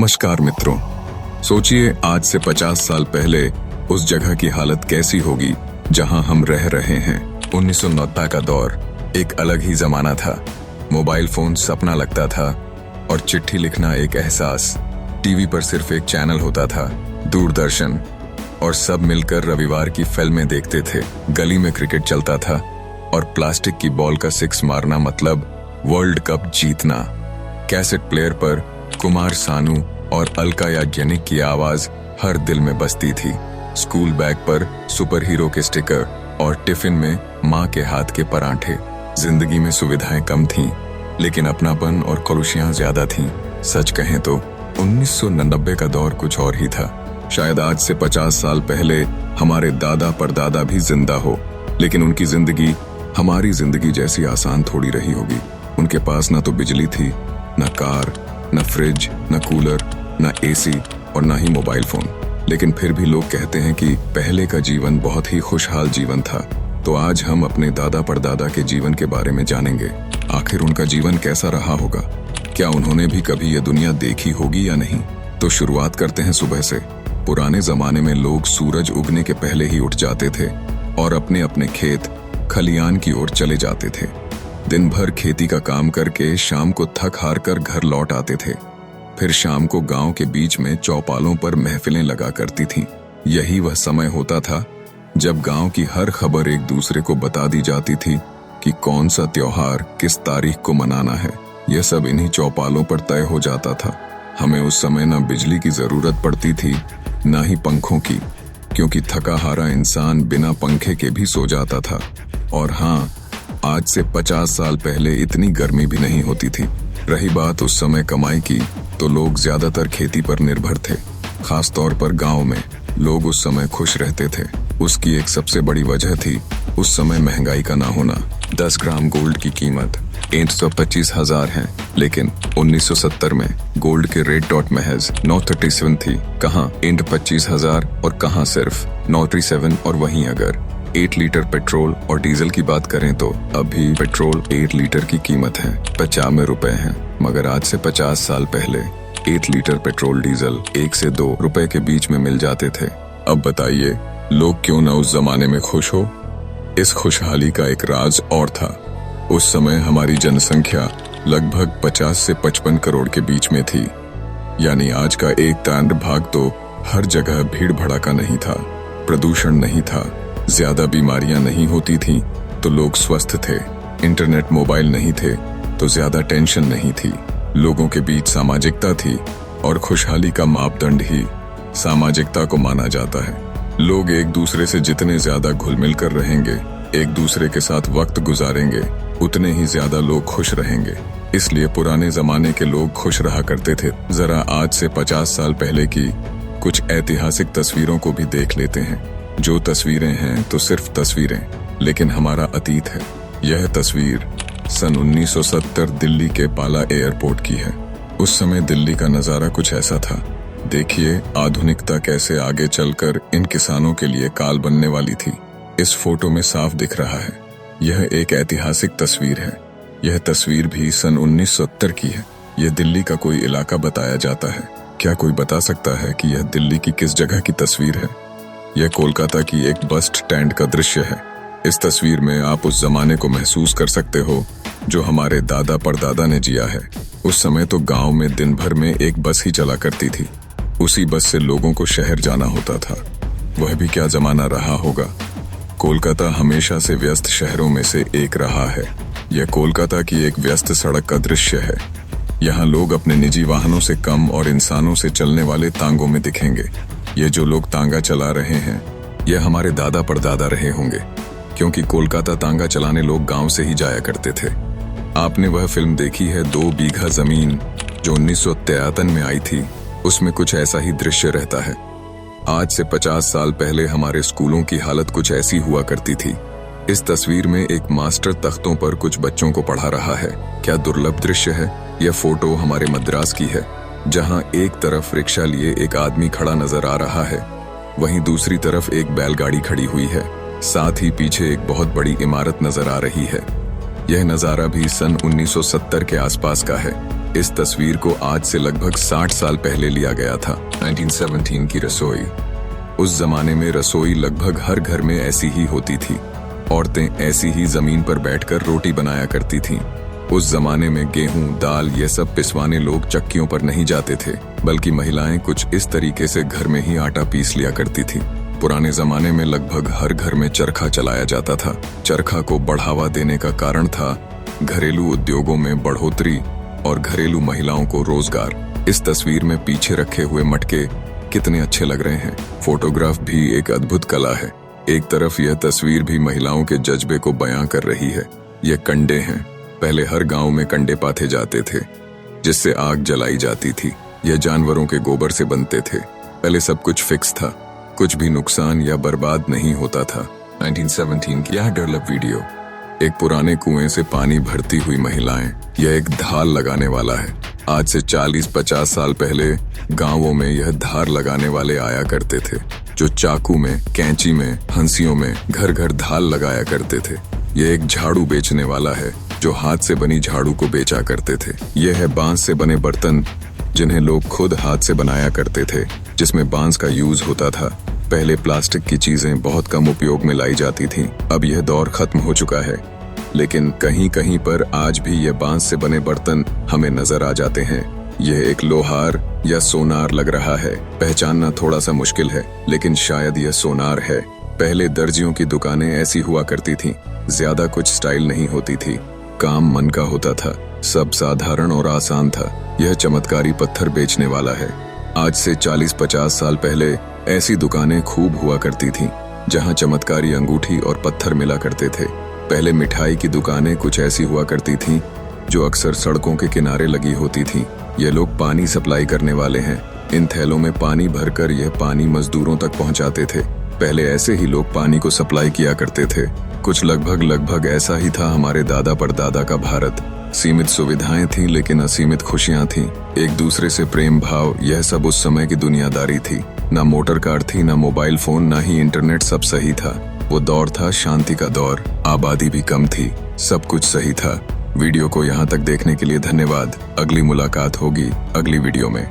नमस्कार मित्रों। सोचिए आज से 50 साल पहले उस जगह की हालत कैसी होगी जहां हम रह रहे हैं। 1990 का दौर एक अलग ही जमाना था। मोबाइल फोन सपना लगता था और चिट्ठी लिखना एक एहसास। टीवी पर सिर्फ एक चैनल होता था, दूरदर्शन, और सब मिलकर रविवार की फिल्में देखते थे। गली में क्रिकेट चलता था और प्लास्टिक की बॉल का सिक्स मारना मतलब वर्ल्ड कप जीतना। कैसेट प्लेयर पर कुमार सानू और अलका याग्निक की आवाज हर दिल में बसती थी। स्कूल बैग पर सुपर हीरो के स्टिकर और टिफिन में माँ के हाथ के पराठे। जिंदगी में सुविधाएं कम थीं, लेकिन अपनापन और खुशियां ज्यादा थीं। सच कहें तो 1990 का दौर कुछ और ही था। शायद आज से 50 साल पहले हमारे दादा परदादा भी जिंदा हो, लेकिन उनकी जिंदगी हमारी जिंदगी जैसी आसान थोड़ी रही होगी। उनके पास न तो बिजली थी, न कार, न फ्रिज, न कूलर, न एसी और न ही मोबाइल फोन। लेकिन फिर भी लोग कहते हैं कि पहले का जीवन बहुत ही खुशहाल जीवन था। तो आज हम अपने दादा परदादा के जीवन के बारे में जानेंगे। आखिर उनका जीवन कैसा रहा होगा? क्या उन्होंने भी कभी ये दुनिया देखी होगी या नहीं? तो शुरुआत करते हैं सुबह से। पुराने जमाने में लोग सूरज उगने के पहले ही उठ जाते थे और अपने अपने खेत खलियान की ओर चले जाते थे। दिन भर खेती का काम करके शाम को थक हार कर घर लौट आते थे। फिर शाम को गांव के बीच में चौपालों पर महफिलें लगा करती थीं। यही वह समय होता था जब गांव की हर खबर एक दूसरे को बता दी जाती थी कि कौन सा त्योहार किस तारीख को मनाना है। यह सब इन्हीं चौपालों पर तय हो जाता था। हमें उस समय न बिजली की जरूरत पड़ती थी, न ही पंखों की, क्योंकि थका हारा इंसान बिना पंखे के भी सो जाता था। और हाँ, आज से 50 साल पहले इतनी गर्मी भी नहीं होती थी। रही बात उस समय कमाई की, तो लोग ज्यादातर खेती पर निर्भर थे। खास तौर पर गांव में लोग उस समय खुश रहते थे। उसकी एक सबसे बड़ी वजह थी उस समय महंगाई का ना होना। 10 ग्राम गोल्ड की कीमत 125,000 है, लेकिन 1970 में गोल्ड के रेट डॉट महज 937 थी। कहाँ 25,000 और कहाँ सिर्फ 937। और वहीं अगर 8 लीटर पेट्रोल और डीजल की बात करें तो अभी पेट्रोल 8 लीटर की कीमत है 95 रुपए है। मगर आज से 50 साल पहले 8 लीटर पेट्रोल डीजल 1 से 2 रुपए के बीच में मिल जाते थे। अब बताइए, लोग क्यों न उस जमाने में खुश हो? इस खुशहाली का एक राज और था। उस समय हमारी जनसंख्या लगभग 50 से 55 करोड़ के बीच में थी। यानी आज का एक तांड भाग तो हर जगह भीड़ भड़ाका नहीं था, प्रदूषण नहीं था, ज्यादा बीमारियां नहीं होती थीं, तो लोग स्वस्थ थे। इंटरनेट मोबाइल नहीं थे तो ज्यादा टेंशन नहीं थी। लोगों के बीच सामाजिकता थी और खुशहाली का मापदंड ही सामाजिकता को माना जाता है। लोग एक दूसरे से जितने ज्यादा घुल मिल कर रहेंगे, एक दूसरे के साथ वक्त गुजारेंगे, उतने ही ज्यादा लोग खुश रहेंगे। इसलिए पुराने जमाने के लोग खुश रहा करते थे। जरा आज से 50 साल पहले की कुछ ऐतिहासिक तस्वीरों को भी देख लेते हैं। जो तस्वीरें हैं तो सिर्फ तस्वीरें, लेकिन हमारा अतीत है। यह तस्वीर सन 1970 दिल्ली के पाला एयरपोर्ट की है। उस समय दिल्ली का नजारा कुछ ऐसा था। देखिए आधुनिकता कैसे आगे चलकर इन किसानों के लिए काल बनने वाली थी। इस फोटो में साफ दिख रहा है, यह एक ऐतिहासिक तस्वीर है। यह तस्वीर भी सन 1970 की है। यह दिल्ली का कोई इलाका बताया जाता है। क्या कोई बता सकता है कि यह दिल्ली की किस जगह की तस्वीर है? यह कोलकाता की एक बस स्टैंड का दृश्य है। इस तस्वीर में आप उस जमाने को महसूस कर सकते हो जो हमारे दादा परदादा ने जिया है। उस समय तो गांव में दिन भर में एक बस ही चला करती थी। उसी बस से लोगों को शहर जाना होता था। वह भी क्या जमाना रहा होगा। कोलकाता हमेशा से व्यस्त शहरों में से एक रहा है। यह कोलकाता की एक व्यस्त सड़क का दृश्य है। यहाँ लोग अपने निजी वाहनों से कम और इंसानों से चलने वाले तांगों में दिखेंगे। ये जो लोग तांगा चला रहे हैं, यह हमारे दादा परदादा रहे होंगे, क्योंकि कोलकाता तांगा चलाने लोग गांव से ही जाया करते थे। आपने वह फिल्म देखी है 2 बीघा जमीन, जो 1973 में आई थी? उसमें कुछ ऐसा ही दृश्य रहता है। आज से 50 साल पहले हमारे स्कूलों की हालत कुछ ऐसी हुआ करती थी। इस तस्वीर में एक मास्टर तख्तों पर कुछ बच्चों को पढ़ा रहा है। क्या दुर्लभ दृश्य है। यह फोटो हमारे मद्रास की है, जहां एक तरफ रिक्शा लिए एक आदमी खड़ा नजर आ रहा है, वहीं दूसरी तरफ एक बैलगाड़ी खड़ी हुई है। साथ ही पीछे एक बहुत बड़ी इमारत नजर आ रही है। यह नजारा भी सन 1970 के आसपास का है। इस तस्वीर को आज से लगभग 60 साल पहले लिया गया था। 1917 की रसोई। उस जमाने में रसोई लगभग हर घर में ऐसी ही होती थी। औरतें ऐसी ही जमीन पर बैठकर रोटी बनाया करती थीं। उस जमाने में गेहूं, दाल ये सब पिसवाने लोग चक्कियों पर नहीं जाते थे, बल्कि महिलाएं कुछ इस तरीके से घर में ही आटा पीस लिया करती थी। पुराने जमाने में लगभग हर घर में चरखा चलाया जाता था। चरखा को बढ़ावा देने का कारण था घरेलू उद्योगों में बढ़ोतरी और घरेलू महिलाओं को रोजगार। इस तस्वीर में पीछे रखे हुए मटके कितने अच्छे लग रहे हैं। फोटोग्राफ भी एक अद्भुत कला है। एक तरफ यह तस्वीर भी महिलाओं के जज्बे को बयां कर रही है। ये कंडे हैं। पहले हर गांव में कंडे पाथे जाते थे जिससे आग जलाई जाती थी। यह जानवरों के गोबर से बनते थे। पहले सब कुछ फिक्स था, कुछ भी नुकसान या बर्बाद नहीं होता था। 1917 की यह डेवलप वीडियो। एक पुराने कुएं से पानी भरती हुई महिलाएं। यह एक धार लगाने वाला है। आज से 40-50 साल पहले गांवों में यह धार लगाने वाले आया करते थे, जो चाकू में, कैंची में, हंसियों में घर घर धार लगाया करते थे। यह एक झाड़ू बेचने वाला है, जो हाथ से बनी झाड़ू को बेचा करते थे। यह है बांस से बने बर्तन, जिन्हें लोग खुद हाथ से बनाया करते थे, जिसमें बांस का यूज होता था। पहले प्लास्टिक की चीजें बहुत कम उपयोग में लाई जाती थीं। अब यह दौर खत्म हो चुका है, लेकिन कहीं कहीं पर आज भी यह बांस से बने बर्तन हमें नजर आ जाते हैं। यह एक लोहार या सोनार लग रहा है। पहचानना थोड़ा सा मुश्किल है, लेकिन शायद यह सोनार है। पहले दर्जियों की दुकानें ऐसी हुआ करती थीं। ज्यादा कुछ स्टाइल नहीं होती थी। काम मन का होता था। सब साधारण और आसान था। यह चमत्कारी पत्थर बेचने वाला है। आज से 40-50 साल पहले ऐसी दुकानें खूब हुआ करती थीं, जहां चमत्कारी अंगूठी और पत्थर मिला करते थे। पहले मिठाई की दुकानें कुछ ऐसी हुआ करती थीं, जो अक्सर सड़कों के किनारे लगी होती थीं। ये लोग पानी सप्लाई करने वाले हैं। इन थैलों में पानी भरकर यह पानी मजदूरों तक पहुंचाते थे। पहले ऐसे ही लोग पानी को सप्लाई किया करते थे। कुछ लगभग ऐसा ही था हमारे दादा परदादा का भारत। सीमित सुविधाएं थीं, लेकिन असीमित खुशियां थीं। एक दूसरे से प्रेम भाव, यह सब उस समय की दुनियादारी थी। ना मोटर कार थी, ना मोबाइल फोन, ना ही इंटरनेट। सब सही था। वो दौर था शांति का दौर। आबादी भी कम थी। सब कुछ सही था। वीडियो को यहाँ तक देखने के लिए धन्यवाद। अगली मुलाकात होगी अगली वीडियो में।